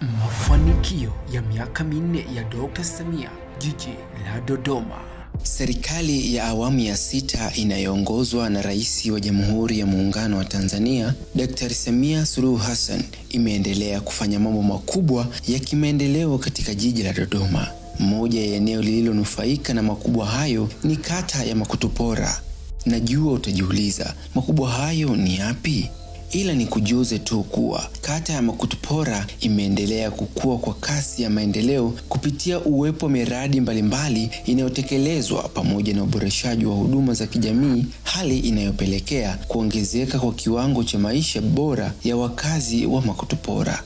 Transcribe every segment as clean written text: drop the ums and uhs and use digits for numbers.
Mafanikio ya miaka minne ya Dr. Samia jiji la Dodoma. Serikali ya awamu ya 6 inayoongozwa na Rais wa Jamhuri ya Muungano wa Tanzania, Dr. Samia Suluhu Hassan, imeendelea kufanya mambo makubwa ya kimaendeleo katika jiji la Dodoma. Moja ya eneo lililonufaika na makubwa hayo ni kata ya Makutupora. Najua utajiuliza, makubwa hayo ni yapi? Ila ni kujuze tu kuwa kata ya Makutupora imeendelea kukua kwa kasi ya maendeleo kupitia uwepo wa miradi mbalimbali inayotekelezwa pamoja na uboreshaji wa huduma za kijamii, hali inayopelekea kuongezeka kwa kiwango cha maisha bora ya wakazi wa Makutupora.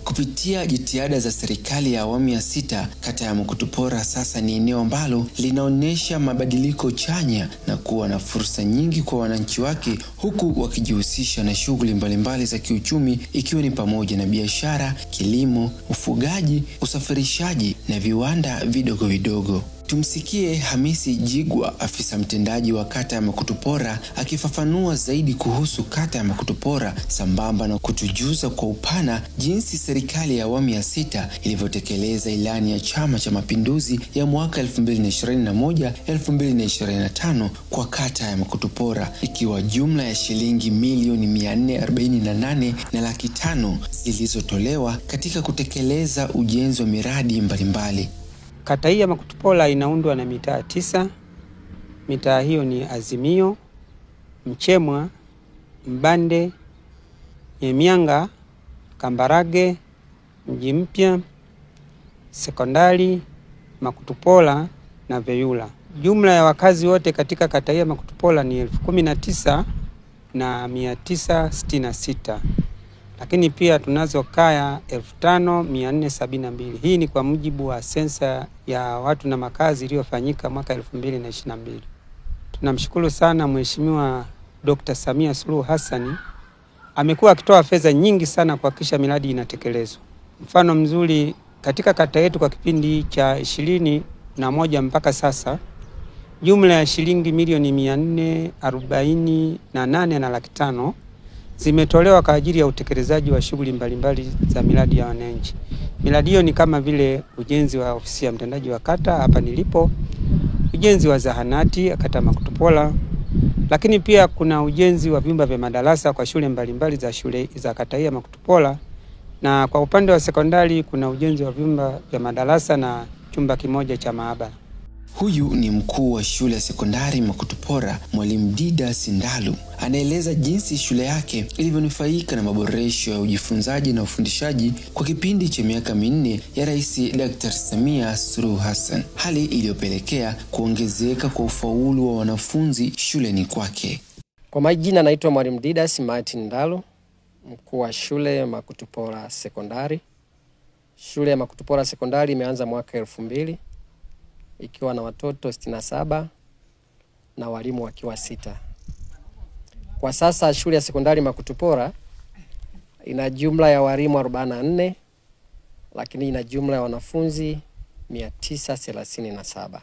Kupitia jitihada za serikali ya awamu ya 6, kata ya Makutupora sasa ni eneo ambalo linaonesha mabadiliko chanya na kuwa na fursa nyingi kwa wananchi wake, huku wakijihusisha na shughuli mbalimbali za kiuchumi, ikiwa ni pamoja na biashara, kilimo, ufugaji, usafirishaji na viwanda vidogo vidogo. Tumsikie Hamisi Jigwa, afisa mtendaji wa kata ya Makutupora, akifafanua zaidi kuhusu kata ya Makutupora, sambamba na kutujuza kwa upana jinsi serikali ya awamu ya 6 ilivyotekeleza ilani ya Chama cha Mapinduzi ya mwaka 2021-2025 kwa kata ya Makutupora, ikiwa jumla ya shilingi milioni 448 na laki 5 zilizotolewa katika kutekeleza ujenzi wa miradi mbalimbali. Kata hii ya Makutupora inaundwa na mitaa 9. Mitaa hiyo ni Azimio, Mchemwa, Mbande, Nyemianga, Kambarage, Mji Mpya, Sekondari, Makutupora na Veyula. Jumla ya wakazi wote katika kata hii ya Makutupora ni 19,966. Lakini pia tunazo kaya 5,472. Hii ni kwa mujibu wa sensa ya watu na makazi iliyofanyika mwaka 2022. Tunamshukuru sana Mheshimiwa Dr. Samia Suluhu Hassan. Amekuwa akitoa fedha nyingi sana kuhakikisha miradi inatekelezwa. Mfano mzuri, katika kata yetu kwa kipindi cha 2021 mpaka sasa, jumla ya shilingi milioni 448 na laki 5 zimetolewa kwa ajili ya utekelezaji wa shughuli mbalimbali za miradi ya wananchi. Miradi hiyo ni kama vile ujenzi wa ofisi ya mtendaji wa kata hapa nilipo, ujenzi wa zahanati kata Makutupora, lakini pia kuna ujenzi wa vyumba vya madarasa kwa shule mbalimbali za kata hii ya Makutupora, na kwa upande wa sekondari kuna ujenzi wa vyumba vya madarasa na chumba kimoja cha maabara. Huyu ni mkuu wa shule ya sekondari Makutupora, Mwalimu Didas Ndalu. Anaeleza jinsi shule yake ilivyonufaika na maboresho ya ujifunzaji na ufundishaji kwa kipindi cha miaka 4 ya Rais Dr. Samia Suluhu Hassan, hali iliyopelekea kuongezeka kwa ufaulu wa wanafunzi shuleni kwake. Kwa majina naitwa Mwalimu Didas Martin Ndalu, mkuu wa shule ya Makutupora Sekondari. Shule ya Makutupora Sekondari imeanza mwaka 2000 ikiwa na watoto 67 na walimu wakiwa 6. Kwa sasa shule ya sekondari Makutupora ina jumla ya walimu 44, lakini ina jumla ya wanafunzi 937.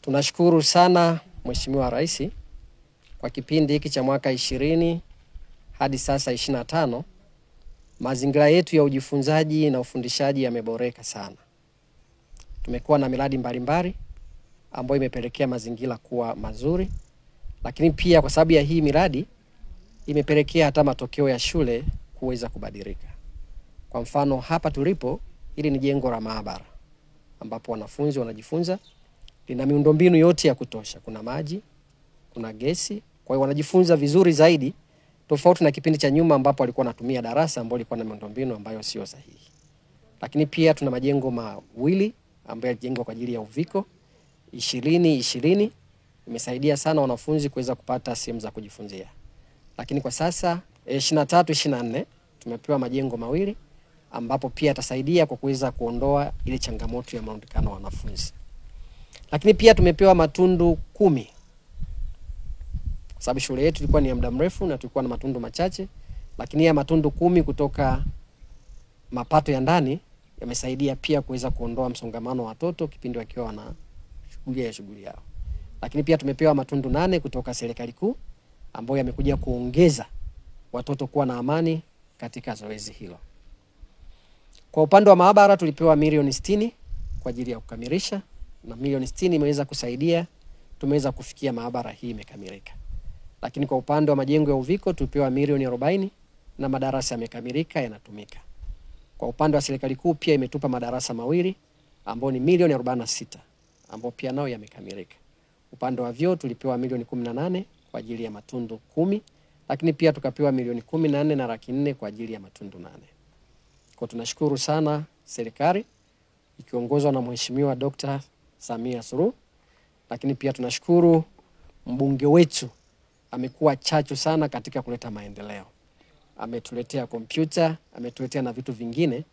Tunashukuru sana Mheshimiwa Rais kwa kipindi hiki cha mwaka 20 hadi sasa 25, mazingira yetu ya ujifunzaji na ufundishaji yameboreka sana. Tumekuwa na miradi mbalimbali ambayo imepelekea mazingira kuwa mazuri, lakini pia kwa sababu ya hii miradi imepelekea hata matokeo ya shule kuweza kubadilika. Kwa mfano hapa tulipo, hili ni jengo la maabara ambapo wanafunzi wanajifunza, lina miundombinu yote ya kutosha. Kuna maji, kuna gesi, kwa hiyo wanajifunza vizuri zaidi, tofauti na kipindi cha nyuma ambapo walikuwa wanatumia darasa ambalo lilikuwa na miundombinu ambayo sio sahihi. Lakini pia tuna majengo mawili ambayo yalijengwa kwa ajili ya uviko 2020, imesaidia sana wanafunzi kuweza kupata sehemu za kujifunzia. Lakini kwa sasa 23-24 tumepewa majengo mawili ambapo pia yatasaidia kwa kuweza kuondoa ile changamoto ya maondokano wa wanafunzi. Lakini pia tumepewa matundu 10. Kwa sababu shule yetu ilikuwa ni ya muda mrefu na tulikuwa na matundu machache, lakini ya matundu 10 kutoka mapato ya ndani yamesaidia pia kuweza kuondoa msongamano wa watoto kipindi wakiwa wana shughuli yao. Lakini pia tumepewa matundu 8 kutoka serikali kuu ambayo yamekuja kuongeza watoto kuwa na amani katika zoezi hilo. Kwa upande wa maabara tulipewa milioni 60 kwa ajili ya kukamilisha, na milioni 60 imeweza kusaidia tumeweza kufikia maabara hii imekamilika. Lakini kwa upande wa majengo ya Uviko tulipewa milioni 40 na madarasa yamekamilika yanatumika. Kwa upande wa serikali kuu pia imetupa madarasa mawili ambayo ni milioni 46 ambayo pia nao yamekamilika. Upande wa vyoo tulipewa milioni 18 kwa ajili ya matundu 10, lakini pia tukapewa milioni 14 na laki 4 kwa ajili ya matundu 8. Kwa tunashukuru sana serikali ikiongozwa na Mheshimiwa Dr. Samia Suluhu, lakini pia tunashukuru mbunge wetu amekuwa chachu sana katika kuleta maendeleo. Ametuletea kompyuta, ametuletea na vitu vingine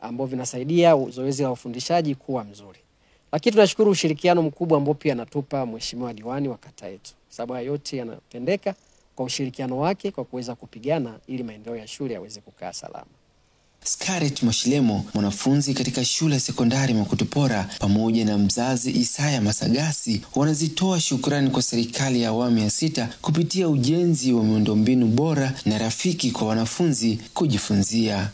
ambavyo vinasaidia zoezi la ufundishaji kuwa mzuri. Lakini tunashukuru ushirikiano mkubwa ambao pia anatupa Mheshimiwa diwani wa kata yetu. Sababu yote yanatendeka kwa ushirikiano wake kwa kuweza kupigana ili maendeleo ya shule yaweze kukaa salama. Scarlett Moshilemo, mwanafunzi katika shule ya sekondari Makutupora, pamoja na mzazi Isaya Masagasi wanazitoa shukrani kwa serikali ya awamu ya 6 kupitia ujenzi wa miundombinu bora na rafiki kwa wanafunzi kujifunzia.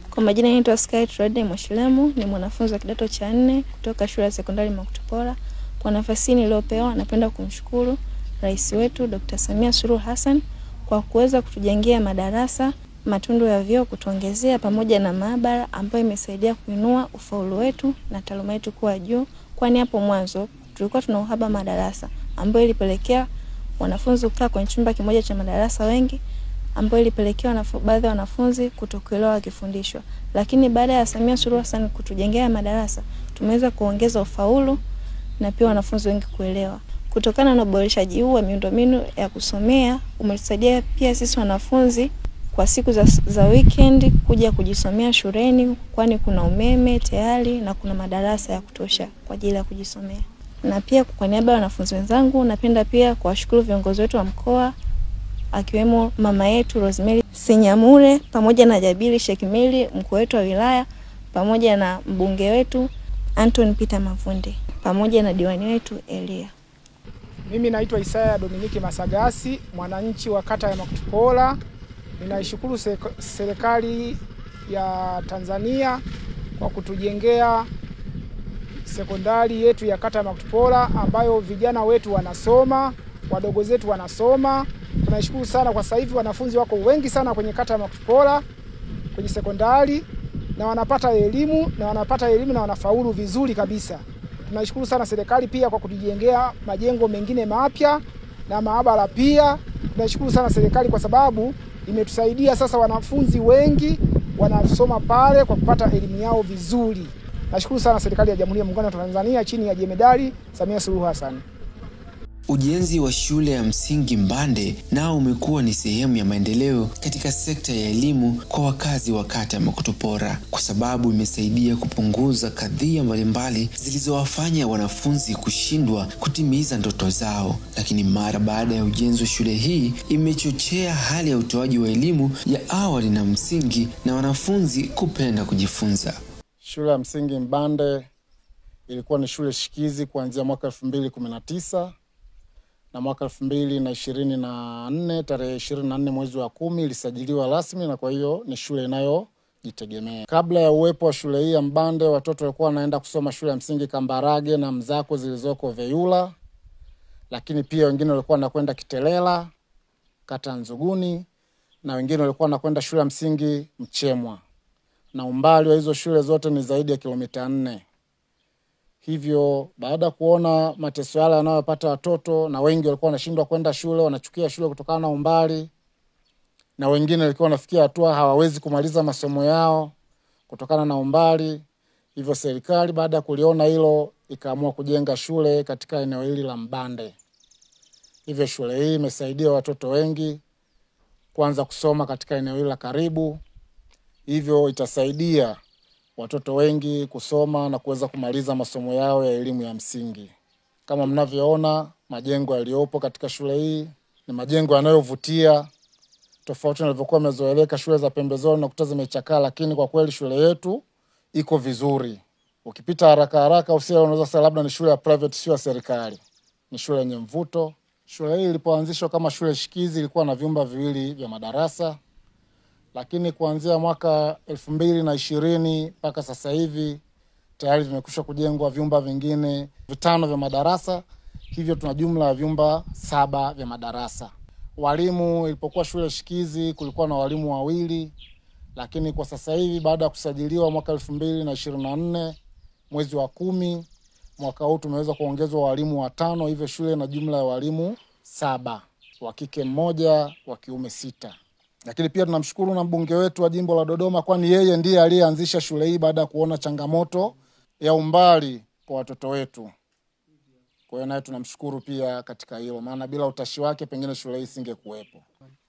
Kwa majina naitwa Scarlett Moshilemo, ni mwanafunzi wa kidato cha 4 kutoka shule ya sekondari Makutupora. Kwa nafasi niliyopewa napenda kumshukuru Rais wetu Dr. Samia Suluhu Hassan kwa kuweza kutujengea madarasa, matundu ya vyoo kutuongezea, pamoja na maabara ambayo imesaidia kuinua ufaulu wetu na taaluma yetu kuwa juu, kwani hapo mwanzo tulikuwa tuna uhaba madarasa ambayo ilipelekea wanafunzi kukaa kwenye chumba kimoja cha madarasa wengi, ambayo ilipelekea baadhi ya wanafunzi kutokuelewa wakifundishwa. Lakini baada ya Samia Suluhu Hassan kutujengea madarasa, tumeweza kuongeza ufaulu na pia wanafunzi wengi kuelewa. Kutokana na uboreshaji huu wa miundombinu ya kusomea, umetusaidia pia sisi wanafunzi kwa siku za weekend kuja kujisomea shuleni, kwani kuna umeme tayari na kuna madarasa ya kutosha kwa ajili ya kujisomea. Na pia kwa niaba ya wanafunzi wenzangu napenda pia kuwashukuru viongozi wetu wa mkoa, akiwemo mama yetu Rosemary Senyamure pamoja na Jabili Shekimeli, mkuu wetu wa wilaya, pamoja na mbunge wetu Anton Peter Mavunde, pamoja na diwani wetu Elia. Mimi naitwa Isaya Dominiki Masagasi, mwananchi wa kata ya Makutupora. Ninaishukuru serikali ya Tanzania kwa kutujengea sekondari yetu ya kata ya Makutupora ambayo vijana wetu wanasoma, wadogo zetu wanasoma. Tunaishukuru sana kwa sasa hivi wanafunzi wako wengi sana kwenye kata ya Makutupora kwenye sekondari, na wanapata elimu na wanafaulu vizuri kabisa. Tunaishukuru sana serikali pia kwa kutujengea majengo mengine mapya na maabara pia. Tunashukuru sana serikali kwa sababu imetusaidia sasa wanafunzi wengi wanasoma pale kwa kupata elimu yao vizuri. Nashukuru sana serikali ya Jamhuri ya Muungano wa Tanzania chini ya Jemedari Samia Suluhu Hassan. Ujenzi wa shule ya msingi Mbande nao umekuwa ni sehemu ya maendeleo katika sekta ya elimu kwa wakazi wa kata ya Makutupora, kwa sababu imesaidia kupunguza kadhia mbalimbali zilizowafanya wanafunzi kushindwa kutimiza ndoto zao. Lakini mara baada ya ujenzi wa shule hii imechochea hali ya utoaji wa elimu ya awali na msingi na wanafunzi kupenda kujifunza. Shule ya msingi Mbande ilikuwa ni shule shikizi kuanzia mwaka 2019 na mwaka 2024 tarehe 24 mwezi wa 10 ilisajiliwa rasmi, na kwa hiyo ni shule inayojitegemea. Kabla ya uwepo wa shule hii ya Mbande, watoto walikuwa wanaenda kusoma shule ya msingi Kambarage na Mzako zilizoko Veyula, lakini pia wengine walikuwa wanakwenda Kitelela kata Nzuguni, na wengine walikuwa wanakwenda shule ya msingi Mchemwa, na umbali wa hizo shule zote ni zaidi ya kilomita 4. Hivyo baada kuona mateso yale yanayopata watoto, na wengi walikuwa wanashindwa kwenda shule, wanachukia shule kutokana na umbali, na wengine walikuwa wanafikia hatua hawawezi kumaliza masomo yao kutokana na umbali. Hivyo serikali baada ya kuliona hilo ikaamua kujenga shule katika eneo hili la Mbande. Hivyo shule hii imesaidia watoto wengi kuanza kusoma katika eneo hili la karibu. Hivyo itasaidia watoto wengi kusoma na kuweza kumaliza masomo yao ya elimu ya msingi. Kama mnavyoona, majengo yaliyopo katika shule hii ni majengo yanayovutia, tofauti na ilivyokuwa imezoeleka shule za pembezoni na kuta zimechakaa, lakini kwa kweli shule yetu iko vizuri. Ukipita haraka unaweza sasa labda ni shule ya private, sio ya serikali. Ni shule yenye mvuto. Shule hii ilipoanzishwa kama shule shikizi ilikuwa na vyumba viwili vya madarasa, lakini kuanzia mwaka 2020 mpaka sasa hivi tayari vimekwisha kujengwa vyumba vingine 5 vya madarasa. Hivyo tuna jumla ya vyumba 7 vya madarasa. Walimu, ilipokuwa shule shikizi kulikuwa na walimu 2, lakini kwa sasa hivi baada ya kusajiliwa mwaka 2024 mwezi wa 10 mwaka huu tumeweza kuongezwa walimu 5, hivyo shule na jumla ya walimu 7, wa kike 1, wa kiume 6. Lakini pia tunamshukuru na mbunge wetu wa jimbo la Dodoma, kwani yeye ndiye aliyeanzisha shule hii baada ya kuona changamoto ya umbali kwa watoto wetu. Kwa hiyo naye tunamshukuru pia katika hilo, maana bila utashi wake pengine shule hii isingekuwepo.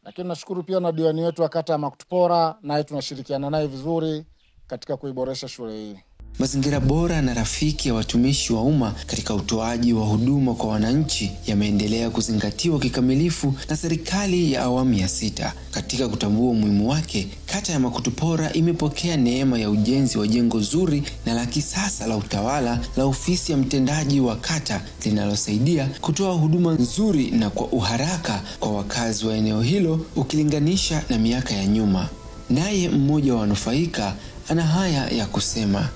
Lakini nashukuru pia na diwani wetu wa kata ya Makutupora, naye tunashirikiana naye vizuri katika kuiboresha shule hii. Mazingira bora na rafiki ya watumishi wa umma katika utoaji wa huduma kwa wananchi yameendelea kuzingatiwa kikamilifu na serikali ya awamu ya 6. Katika kutambua umuhimu wake, kata ya Makutupora imepokea neema ya ujenzi wa jengo zuri na la kisasa la utawala la ofisi ya mtendaji wa kata, linalosaidia kutoa huduma nzuri na kwa uharaka kwa wakazi wa eneo hilo ukilinganisha na miaka ya nyuma. Naye mmoja wa wanufaika ana haya ya kusema.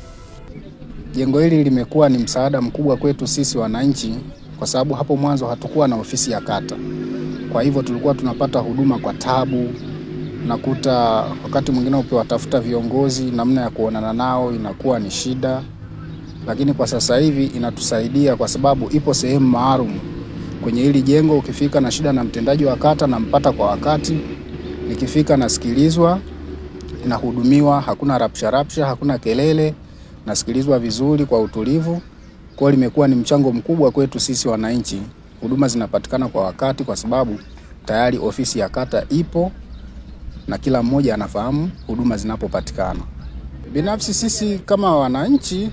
Jengo hili limekuwa ni msaada mkubwa kwetu sisi wananchi, kwa sababu hapo mwanzo hatukuwa na ofisi ya kata. Kwa hivyo tulikuwa tunapata huduma kwa tabu. Nakuta wakati mwingine ukiwatafuta viongozi, namna ya kuonana nao inakuwa ni shida. Lakini kwa sasa hivi inatusaidia kwa sababu ipo sehemu maalum kwenye hili jengo. Ukifika na shida na mtendaji wa kata nampata kwa wakati, nikifika nasikilizwa, nahudumiwa, hakuna rapsha, hakuna kelele, nasikilizwa vizuri kwa utulivu. Kwa limekuwa ni mchango mkubwa kwetu sisi wananchi. Huduma zinapatikana kwa wakati kwa sababu tayari ofisi ya kata ipo na kila mmoja anafahamu huduma zinapopatikana. Binafsi sisi kama wananchi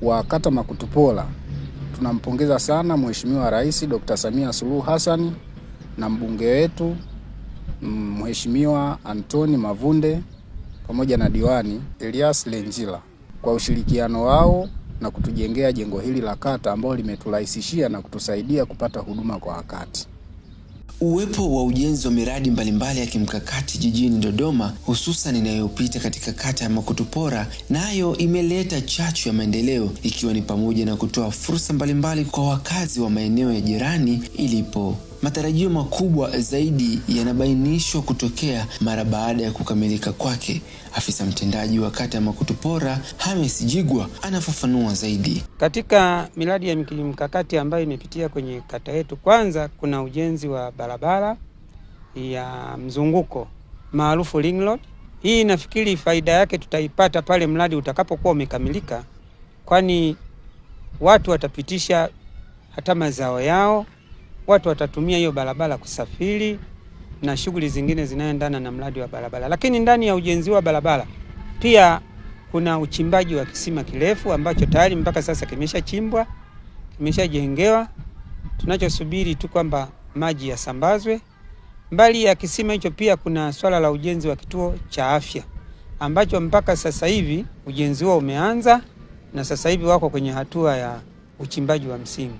wa kata Makutupora tunampongeza sana Mheshimiwa Rais Dr. Samia Suluhu Hassan na mbunge wetu Mheshimiwa Anthony Mavunde pamoja na diwani Elias Lenjila kwa ushirikiano wao na kutujengea jengo hili la kata ambalo limeturahisishia na kutusaidia kupata huduma kwa wakati. Uwepo wa ujenzi wa miradi mbalimbali ya kimkakati jijini Dodoma, hususan inayopita katika kata ya Makutupora, nayo imeleta chachu ya maendeleo, ikiwa ni pamoja na kutoa fursa mbalimbali kwa wakazi wa maeneo ya jirani ilipo. Matarajio makubwa zaidi yanabainishwa kutokea mara baada ya kukamilika kwake. Afisa mtendaji wa kata ya Makutupora, Hamis Jigwa, anafafanua zaidi. Katika miradi ya mkakati ambayo imepitia kwenye kata yetu, kwanza kuna ujenzi wa barabara ya mzunguko maarufu ring road. Hii nafikiri faida yake tutaipata pale mradi utakapokuwa umekamilika, kwani watu watapitisha hata mazao yao, watu watatumia hiyo barabara kusafiri na shughuli zingine zinazoendana na mradi wa barabara. Lakini ndani ya ujenzi wa barabara pia kuna uchimbaji wa kisima kirefu ambacho tayari mpaka sasa kimeshachimbwa, kimeshajengewa. Tunachosubiri tu kwamba maji yasambazwe. Mbali ya kisima hicho pia kuna swala la ujenzi wa kituo cha afya ambacho mpaka sasa hivi ujenzi huo umeanza na sasa hivi wako kwenye hatua ya uchimbaji wa msingi.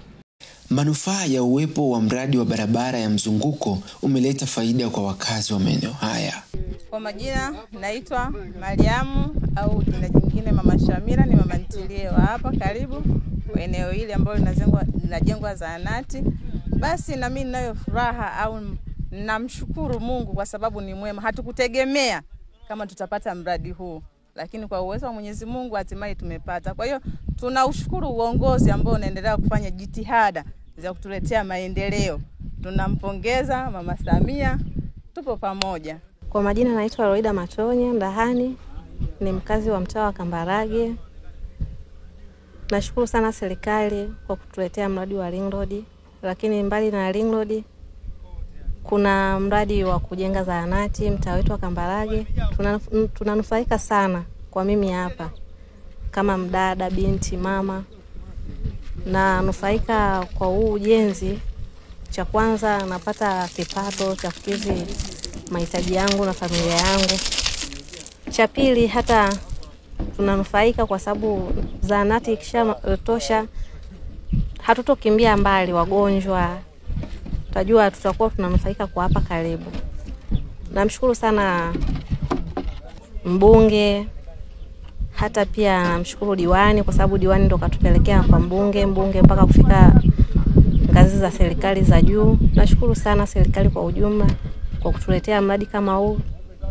Manufaa ya uwepo wa mradi wa barabara ya mzunguko umeleta faida kwa wakazi wa maeneo haya. Kwa majina naitwa Mariamu au jina jingine Mama Shamira, ni mama ntilie wa hapa karibu kwa eneo hili ambalo linajengwa zahanati. Basi na mimi ninayo furaha au namshukuru Mungu kwa sababu ni mwema. Hatukutegemea kama tutapata mradi huu, lakini kwa uwezo wa Mwenyezi Mungu hatimaye tumepata. Kwa hiyo tunaushukuru uongozi ambao unaendelea kufanya jitihada za kutuletea maendeleo. Tunampongeza Mama Samia, tupo pamoja. Kwa majina naitwa Roida Matonya Ndahani, ni mkazi wa mtaa wa Kambarage. Nashukuru sana serikali kwa kutuletea mradi wa ring road, lakini mbali na ring road kuna mradi wa kujenga zahanati mtaa wetu wa Kambarage. Tunanufaika sana kwa mimi hapa kama mdada, binti, mama. Na nufaika kwa huu ujenzi, cha kwanza napata kipato cha kukidhi mahitaji yangu na familia yangu. Cha pili hata tunanufaika kwa sababu zahanati ikishatosha hatutokimbia mbali wagonjwa. Tutajua tutakuwa tunanufaika kwa hapa karibu. Namshukuru sana mbunge, hata pia namshukuru diwani kwa sababu diwani ndo katupelekea kwa mbunge mpaka kufika ngazi za serikali za juu. Nashukuru sana serikali kwa ujumla kwa kutuletea mradi kama huu,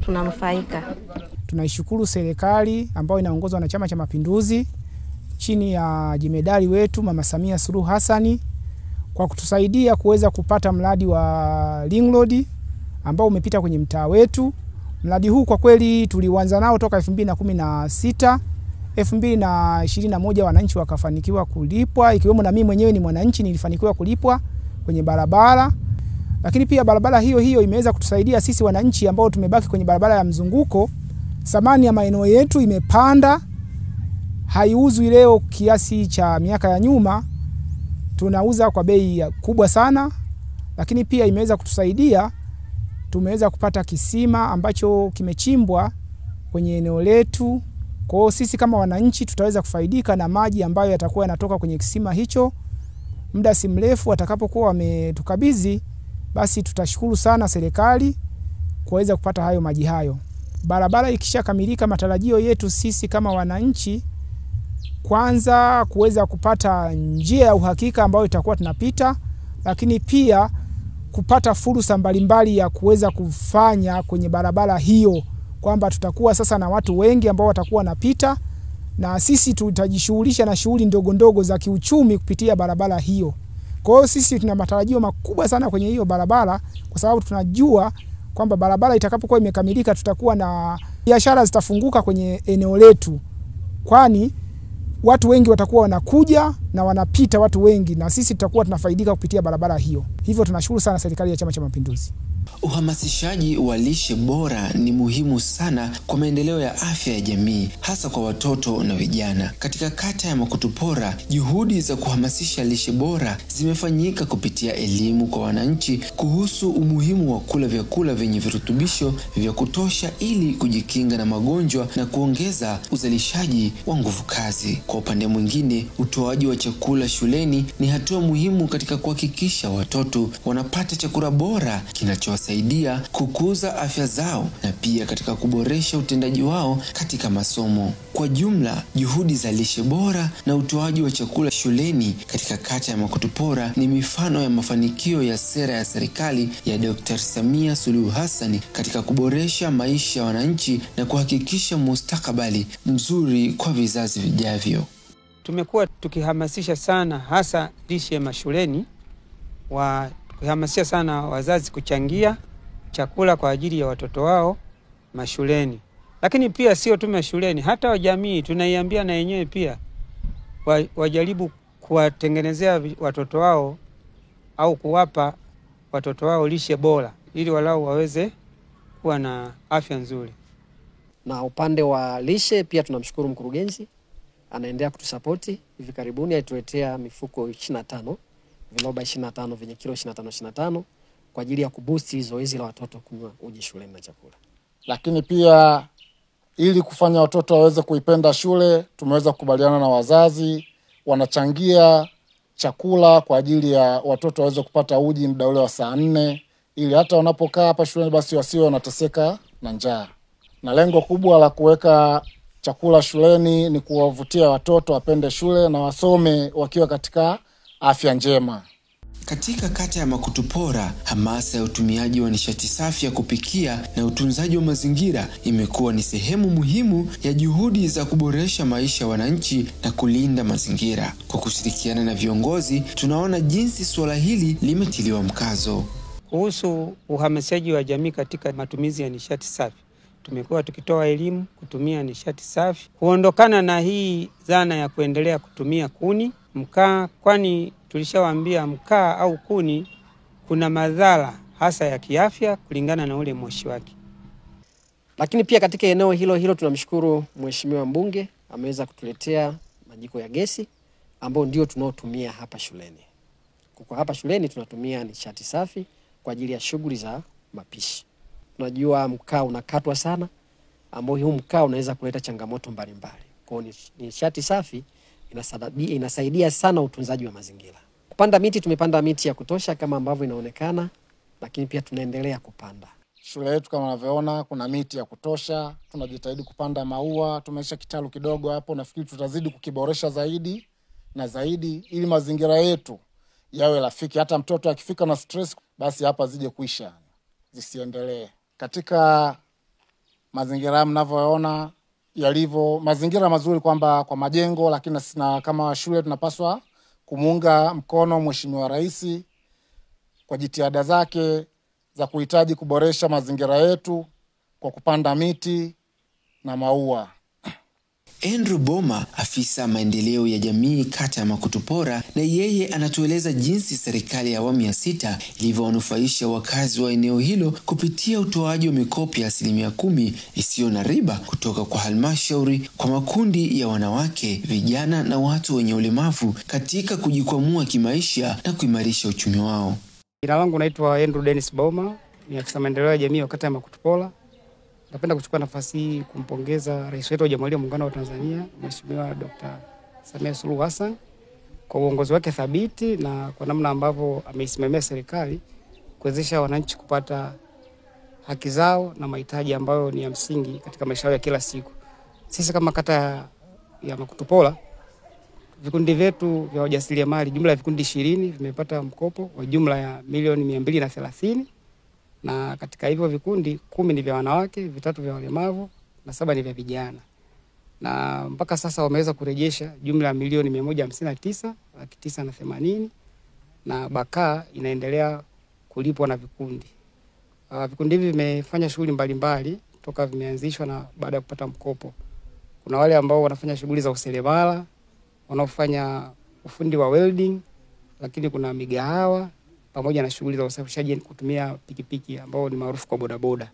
tunanufaika. Tunaishukuru serikali ambayo inaongozwa na Chama cha Mapinduzi chini ya jemedari wetu Mama Samia Suluhu Hassan kwa kutusaidia kuweza kupata mradi wa ring road ambao umepita kwenye mtaa wetu. Mradi huu kwa kweli tulianza nao toka 2016, 2021 wananchi wakafanikiwa kulipwa, ikiwemo na mimi mwenyewe ni mwananchi nilifanikiwa kulipwa kwenye barabara. Lakini pia barabara hiyo imeweza kutusaidia sisi wananchi ambao tumebaki kwenye barabara ya mzunguko. Thamani ya maeneo yetu imepanda, haiuzwi leo kiasi cha miaka ya nyuma, tunauza kwa bei kubwa sana. Lakini pia imeweza kutusaidia, tumeweza kupata kisima ambacho kimechimbwa kwenye eneo letu. Kwa hiyo sisi kama wananchi tutaweza kufaidika na maji ambayo yatakuwa yanatoka kwenye kisima hicho. Muda si mrefu watakapokuwa wametukabidhi, basi tutashukuru sana serikali kuweza kupata hayo maji hayo. Barabara ikishakamilika, matarajio yetu sisi kama wananchi, kwanza kuweza kupata njia ya uhakika ambayo itakuwa tunapita, lakini pia kupata fursa mbalimbali ya kuweza kufanya kwenye barabara hiyo, kwamba tutakuwa sasa na watu wengi ambao watakuwa napita, na sisi tutajishughulisha na shughuli ndogo ndogo za kiuchumi kupitia barabara hiyo. Kwa hiyo sisi tuna matarajio makubwa sana kwenye hiyo barabara, kwa sababu tunajua kwamba barabara itakapokuwa imekamilika tutakuwa na biashara zitafunguka kwenye eneo letu, kwani watu wengi watakuwa wanakuja na wanapita watu wengi, na sisi tutakuwa tunafaidika kupitia barabara hiyo. Hivyo tunashukuru sana serikali ya Chama cha Mapinduzi. Uhamasishaji wa lishe bora ni muhimu sana kwa maendeleo ya afya ya jamii, hasa kwa watoto na vijana. Katika kata ya Makutupora, juhudi za kuhamasisha lishe bora zimefanyika kupitia elimu kwa wananchi kuhusu umuhimu wa kula vyakula vyenye virutubisho vya kutosha ili kujikinga na magonjwa na kuongeza uzalishaji wa nguvu kazi. Kwa upande mwingine, utoaji wa chakula shuleni ni hatua muhimu katika kuhakikisha watoto wanapata chakula bora kinachowasaidia kukuza afya zao na pia katika kuboresha utendaji wao katika masomo. Kwa jumla, juhudi za lishe bora na utoaji wa chakula shuleni katika kata ya Makutupora ni mifano ya mafanikio ya sera ya serikali ya Dr. Samia Suluhu Hassan katika kuboresha maisha ya wananchi na kuhakikisha mustakabali mzuri kwa vizazi vijavyo. Tumekuwa tukihamasisha sana hasa lishe mashuleni, kuhamasisha sana wazazi kuchangia chakula kwa ajili ya watoto wao mashuleni. Lakini pia sio tu mashuleni, hata wa jamii tunaiambia na yenyewe pia wajaribu kuwatengenezea watoto wao au kuwapa watoto wao lishe bora ili walau waweze kuwa na afya nzuri. Na upande wa lishe pia tunamshukuru mkurugenzi, anaendelea kutusapoti. Hivi karibuni alituletea mifuko 25, viloba 25 vyenye kilo 25 kwa ajili ya kuboost zoezi la watoto kunywa uji shuleni na chakula. Lakini pia ili kufanya watoto waweze kuipenda shule, tumeweza kukubaliana na wazazi wanachangia chakula kwa ajili ya watoto waweze kupata uji muda ule wa saa 4, ili hata wanapokaa hapa shuleni basi wasiwe wanateseka na njaa. Na lengo kubwa la kuweka chakula shuleni ni kuwavutia watoto wapende shule na wasome wakiwa katika afya njema. Katika kata ya Makutupora, hamasa ya utumiaji wa nishati safi ya kupikia na utunzaji wa mazingira imekuwa ni sehemu muhimu ya juhudi za kuboresha maisha ya wananchi na kulinda mazingira. Kwa kushirikiana na viongozi, tunaona jinsi suala hili limetiliwa mkazo. Kuhusu uhamasishaji wa jamii katika matumizi ya nishati safi, tumekuwa tukitoa elimu kutumia nishati safi, kuondokana na hii dhana ya kuendelea kutumia kuni, mkaa, kwani tulishawaambia mkaa au kuni kuna madhara hasa ya kiafya kulingana na ule moshi wake. Lakini pia katika eneo hilo tunamshukuru mheshimiwa mbunge, ameweza kutuletea majiko ya gesi ambao ndio tunaotumia hapa shuleni. Kwa hapa shuleni tunatumia nishati safi kwa ajili ya shughuli za mapishi. Tunajua mkaa unakatwa sana, ambao huu mkaa unaweza kuleta changamoto mbalimbali. Kwa hiyo nishati safi inasaidia sana utunzaji wa mazingira. Kupanda miti, tumepanda miti ya kutosha kama ambavyo inaonekana, lakini pia tunaendelea kupanda. Shule yetu kama unavyoona kuna miti ya kutosha, tunajitahidi kupanda maua, tumesha kitalu kidogo hapo, nafikiri tutazidi kukiboresha zaidi na zaidi ili mazingira yetu yawe rafiki. Hata mtoto akifika na stress basi hapa zije kuisha, zisiendelee. Katika mazingira mnavyoona yalivyo, mazingira mazuri kwamba kwa majengo, lakini na kama shule tunapaswa kumuunga mkono Mheshimiwa Rais kwa jitihada zake za kuhitaji kuboresha mazingira yetu kwa kupanda miti na maua. Andrew Boma, afisa maendeleo ya jamii kata ya Makutupora, na yeye anatueleza jinsi serikali ya awamu ya 6 ilivyowanufaisha wakazi wa eneo hilo kupitia utoaji wa mikopo ya 10% isiyo na riba kutoka kwa halmashauri kwa makundi ya wanawake, vijana na watu wenye ulemavu katika kujikwamua kimaisha na kuimarisha uchumi wao. Jina langu naitwa Andrew Dennis Boma, ni afisa maendeleo ya jamii wa kata ya Makutupora. Napenda kuchukua nafasi hii kumpongeza Rais wetu wa Jamhuri ya Muungano wa Tanzania, Mheshimiwa Dr. Samia Suluhu Hassan kwa uongozi wake thabiti na kwa namna ambavyo ameisimamia serikali kuwezesha wananchi kupata haki zao na mahitaji ambayo ni ya msingi katika maisha yao ya kila siku. Sisi kama kata ya Makutupora, vikundi vyetu vya wajasiriamali, jumla ya vikundi 20 vimepata mkopo wa jumla ya milioni 230. Na katika hivyo vikundi 10 ni vya wanawake, 3 vya walemavu na 7 ni vya vijana. Na mpaka sasa wameweza kurejesha jumla ya milioni 159,980 na bakaa inaendelea kulipwa na vikundi. Vikundi hivi vimefanya shughuli mbalimbali toka vimeanzishwa na baada ya kupata mkopo. Kuna wale ambao wanafanya shughuli za useremala, wanaofanya ufundi wa welding, lakini kuna migahawa pamoja na shughuli za usafirishaji kutumia pikipiki ambao ni maarufu kwa bodaboda.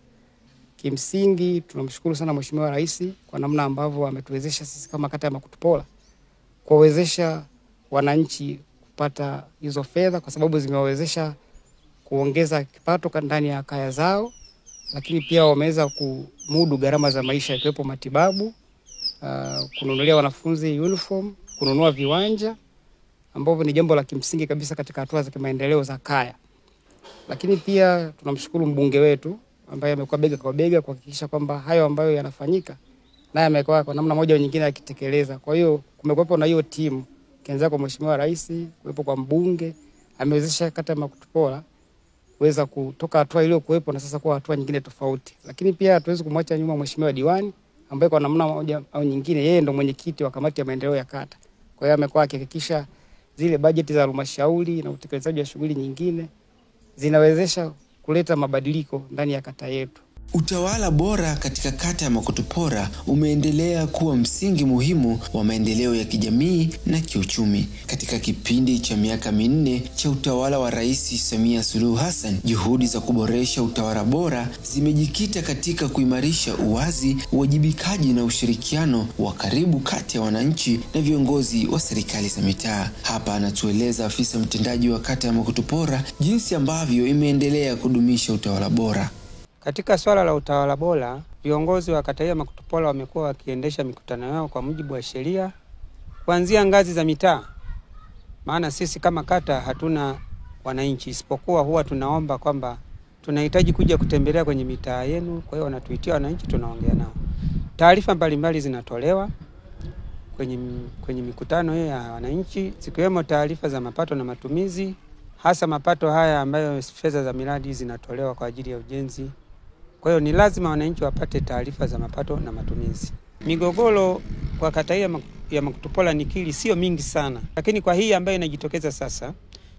Kimsingi tunamshukuru sana Mheshimiwa Rais kwa namna ambavyo ametuwezesha sisi kama kata ya Makutupora kuwawezesha wananchi kupata hizo fedha, kwa sababu zimewawezesha kuongeza kipato ndani ya kaya zao, lakini pia wameweza kumudu gharama za maisha ikiwepo matibabu, kununulia wanafunzi uniform, kununua viwanja ambavyo ni jambo la kimsingi kabisa katika hatua za kimaendeleo za kaya. Lakini pia tunamshukuru mbunge wetu ambaye amekuwa bega kwa bega kuhakikisha kwamba hayo ambayo yanafanyika naye amekuwa kwa namna moja au nyingine akitekeleza. Kwa hiyo kumekuwepo na hiyo timu kianza kwa Mheshimiwa Rais, kuwepo kwa mbunge, amewezesha kata ya Makutupora kuweza kutoka hatua ile kuwepo na sasa kwa hatua nyingine tofauti. Lakini pia hatuwezi kumwacha nyuma Mheshimiwa Diwani ambaye kwa namna moja au nyingine yeye ndo mwenyekiti wa kamati ya maendeleo ya kata. Kwa hiyo amekuwa akihakikisha zile bajeti za halmashauri na utekelezaji wa shughuli nyingine zinawezesha kuleta mabadiliko ndani ya kata yetu. Utawala bora katika kata ya Makutupora umeendelea kuwa msingi muhimu wa maendeleo ya kijamii na kiuchumi. Katika kipindi cha miaka 4 cha utawala wa Rais Samia Suluhu Hassan, juhudi za kuboresha utawala bora zimejikita katika kuimarisha uwazi, uwajibikaji na ushirikiano wa karibu kati ya wananchi na viongozi wa serikali za mitaa. Hapa anatueleza afisa mtendaji wa kata ya Makutupora jinsi ambavyo imeendelea kudumisha utawala bora. Katika swala la utawala bora, viongozi wa kata ya Makutupora wamekuwa wakiendesha mikutano yao kwa mujibu wa sheria kuanzia ngazi za mitaa. Maana sisi kama kata hatuna wananchi, isipokuwa huwa tunaomba kwamba tunahitaji kuja kutembelea kwenye mitaa yenu, kwa hiyo wanatuitia wananchi, tunaongea nao. Taarifa mbalimbali zinatolewa kwenye mikutano hiyo ya wananchi, zikiwemo taarifa za mapato na matumizi, hasa mapato haya ambayo fedha za miradi zinatolewa kwa ajili ya ujenzi. Kwa hiyo ni lazima wananchi wapate taarifa za mapato na matumizi. Migogoro kwa kata ya Makutupora nikiri sio mingi sana, lakini kwa hii ambayo inajitokeza sasa,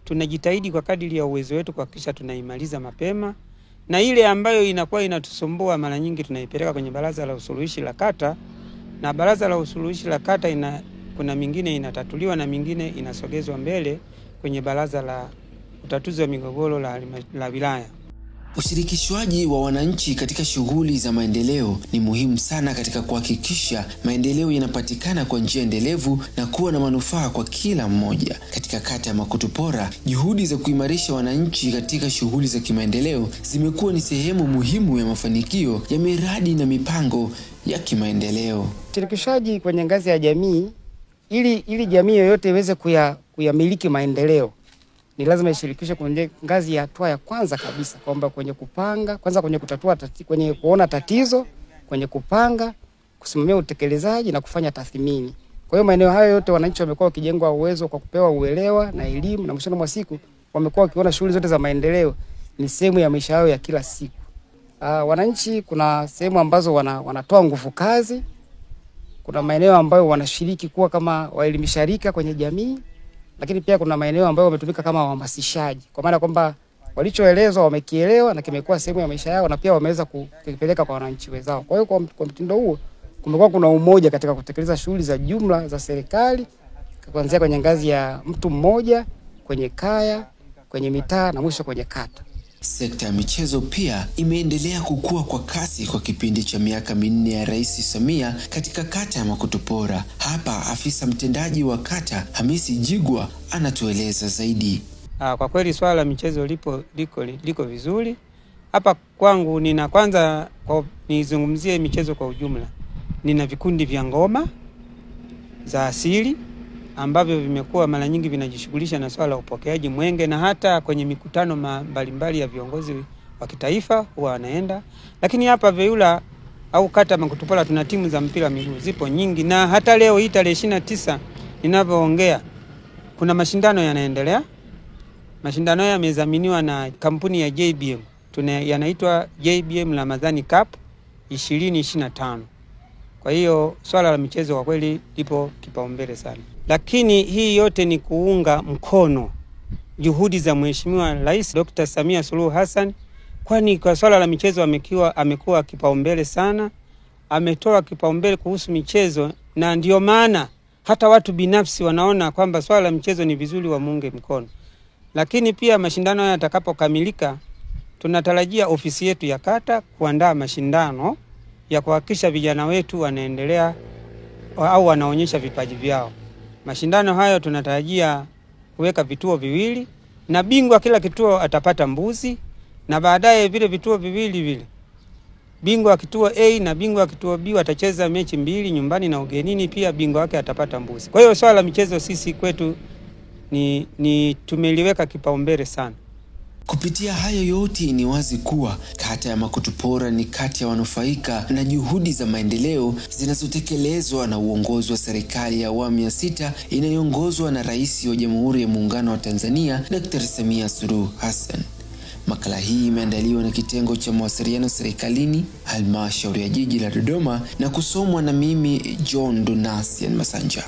tunajitahidi kwa kadiri ya uwezo wetu kuhakikisha tunaimaliza mapema, na ile ambayo inakuwa inatusumbua mara nyingi tunaipeleka kwenye baraza la usuluhishi la kata, na baraza la usuluhishi la kata kuna mingine inatatuliwa na mingine inasogezwa mbele kwenye baraza la utatuzi wa migogoro la wilaya. Ushirikishwaji wa wananchi katika shughuli za maendeleo ni muhimu sana katika kuhakikisha maendeleo yanapatikana kwa njia endelevu na kuwa na manufaa kwa kila mmoja. Katika kata ya Makutupora, juhudi za kuimarisha wananchi katika shughuli za kimaendeleo zimekuwa ni sehemu muhimu ya mafanikio ya miradi na mipango ya kimaendeleo. Ushirikishwaji kwenye ngazi ya jamii ili jamii yoyote iweze kuyamiliki maendeleo, ni lazima ishirikishwe kwenye ngazi ya hatua ya kwanza kabisa, kwamba kwenye kupanga, kwanza kwenye kutatua kwenye kuona tatizo, kwenye kupanga, kusimamia utekelezaji na kufanya tathmini. Kwa hiyo maeneo hayo yote wananchi wamekuwa wakijengwa uwezo kwa kupewa uelewa na elimu, na mwishoni mwa siku wamekuwa wakiona shughuli zote za maendeleo ni sehemu ya maisha yao ya kila siku. Wananchi kuna sehemu ambazo wanatoa nguvu kazi, kuna maeneo ambayo wanashiriki kuwa kama waelimisharika kwenye jamii, lakini pia kuna maeneo ambayo wametumika kama wahamasishaji, kwa maana kwamba walichoelezwa wamekielewa na kimekuwa sehemu ya maisha yao, na pia wameweza kukipeleka kwa wananchi wenzao. Kwa hiyo kwa mtindo huo kumekuwa kuna umoja katika kutekeleza shughuli za jumla za serikali, kuanzia kwenye ngazi ya mtu mmoja, kwenye kaya, kwenye mitaa na mwisho kwenye kata. Sekta ya michezo pia imeendelea kukua kwa kasi kwa kipindi cha miaka 4 ya Rais Samia katika kata ya Makutupora. Hapa afisa mtendaji wa kata Hamisi Jigwa anatueleza zaidi. Kwa kweli swala la michezo liko vizuri. Hapa kwangu kwanza nizungumzie michezo kwa ujumla. Nina vikundi vya ngoma za asili ambavyo vimekuwa mara nyingi vinajishughulisha na swala la upokeaji mwenge, na hata kwenye mikutano mbalimbali ya viongozi wa kitaifa huwa wanaenda. Lakini hapa Veyula au kata Makutupora tuna timu za mpira miguu zipo nyingi, na hata leo hii tarehe 29 ninavyoongea kuna mashindano yanaendelea. Mashindano haya yamedhaminiwa na kampuni ya JBM. Yanaitwa JBM Ramadhani Cup 2025. Kwa hiyo swala la michezo kwa kweli lipo kipaumbele sana. Lakini hii yote ni kuunga mkono juhudi za Mheshimiwa Rais Dr. Samia Suluhu Hassan, kwani kwa swala la michezo amekuwa kipaumbele sana. Ametoa kipaumbele kuhusu michezo, na ndio maana hata watu binafsi wanaona kwamba swala la michezo ni vizuri wamuunge mkono. Lakini pia mashindano haya yatakapokamilika, tunatarajia ofisi yetu ya kata kuandaa mashindano ya kuhakikisha vijana wetu wanaendelea au wanaonyesha vipaji vyao. Mashindano hayo tunatarajia kuweka vituo viwili, na bingwa kila kituo atapata mbuzi, na baadaye vile vituo viwili vile bingwa kituo A na bingwa kituo B watacheza mechi 2 nyumbani na ugenini, pia bingwa wake atapata mbuzi. Kwa hiyo swala la michezo sisi kwetu ni tumeliweka kipaumbele sana. Kupitia hayo yote ni wazi kuwa kata ya Makutupora ni kati ya wanufaika na juhudi za maendeleo zinazotekelezwa na uongozi wa serikali ya awamu ya 6 inayoongozwa na Rais wa Jamhuri ya Muungano wa Tanzania Dr. Samia Suluhu Hassan. Makala hii imeandaliwa na kitengo cha mawasiliano serikalini, Halmashauri ya Jiji la Dodoma, na kusomwa na mimi John Donasian Masanja.